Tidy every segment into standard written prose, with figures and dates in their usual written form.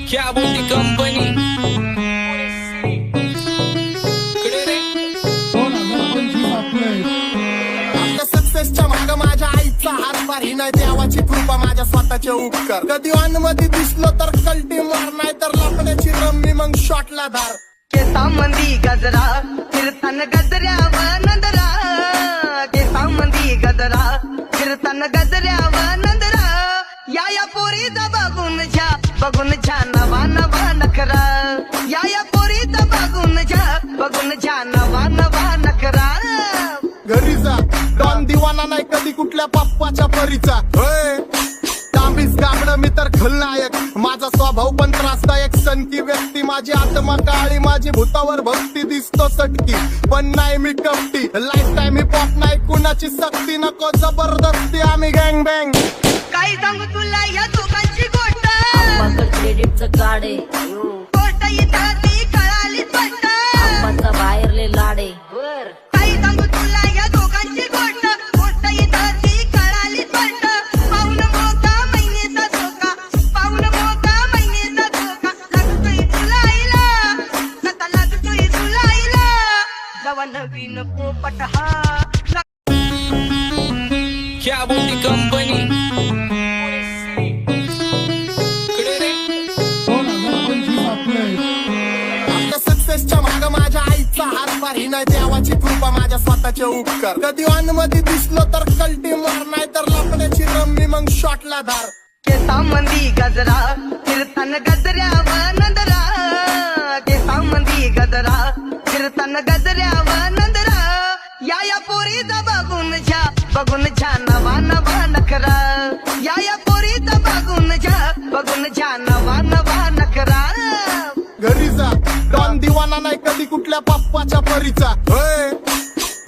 क्या बोलती कंपनी सक्सेसच्या माग माझ्या आईचा हातभार ही नाही देवाची कृपा माझ्या स्वतःचे उपकार कधी अनुमती दिसलो तर कल्टी मार नाही तर लपण्याची रम्मी मग शॉटला धार केसामंदी गजरा फिरताना गजऱ्यावर नंदरा केसामंदी गजरा फिरताना गजऱ्यावर नंदरा या पोरीचा बघून झा नवा नवा नखरा या पोरीचा बघून झा नवा नवा नखरा घरी जा डॉन दिवाना नाही कधी कुठल्या पप्पाच्या परीचा तांबीस गाबड मी तर खलनायक माझा स्वभाव पण त्रासदायक सनकी व्यक्ती माझी आत्मा काळी माझी भूतावर भक्ती दिसतो सटकी पण नाही मी कपटी लाईफ टाइम ही पॉप नाही कुणाची सक्ती नको जबरदस्ती आम्ही गँग बँग काय सांगू तुला या दोघांची गोष्ट क्रेडिटचं काढे गोष्ट इथं ती कळाली स्पष्ट आप्पाचा बाहेरले लाडे काय सांगू तुला या दोघांची गोष्ट गोष्ट इथं ती कळाली स्पष्ट पाऊन मोठा महिनेचा धोका पाऊन मोठा महिनेचा धोका लागतोय तुला आईला आता लागतोय तुला आईला जवा नवीन पोपट हा क्या बोलती कंपनी सक्सेसच्या माग माझ्या आईचा हातभार ही नाही देवाची कृपा माझ्या स्वतःचे उपकार कधी अनुमती दिसलो तर कल्टी मार नाही तर लपण्याची रम्मी मग शॉटला धार केसामंदी गजरा फिरताना गजऱ्यावर नंदरा केसामंदी गजरा फिरताना गजऱ्यावर नंदरा या पोरीचा बघून झा नवा नवा नखरा या पोरीचा बघून झा नवा नवा नखरा घरी जा डॉन दिवाना नाही कधी कुठल्या पप्पाच्या परीचा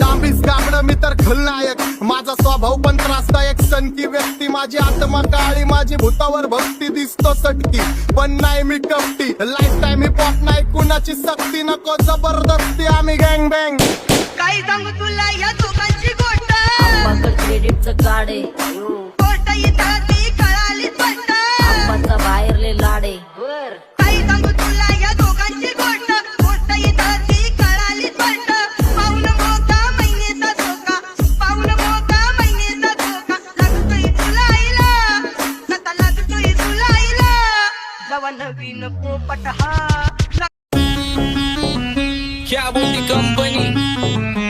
तांबीस गाबड मी तर खलनायक माझा स्वभाव पण त्रासदायक सनकी व्यक्ती माझी आत्मा काळी माझी भूतावर भक्ती दिसतो सटकी पण नाही मी कपटी लाईफ टाइम ही पॉप नाही कुणाची सक्ती नको जबरदस्ती आम्ही गँग बँग काय सांगू तुला या दोघांची गोष्ट क्रेडिटचं काढे गोष्ट इथं ती कळाली स्पष्ट आप्पाचा बाहेरले लाडे काय सांगू तुला या दोघांची गोष्ट गोष्ट इथं ती कळाली स्पष्ट पाऊन मोठा महिनेचा धोका पाऊन मोठा महिनेचा धोका लागतोय तुला आईला आता लागतोय तुला आईला जवा नवीन पोपट हा क्या बोलती कंपनी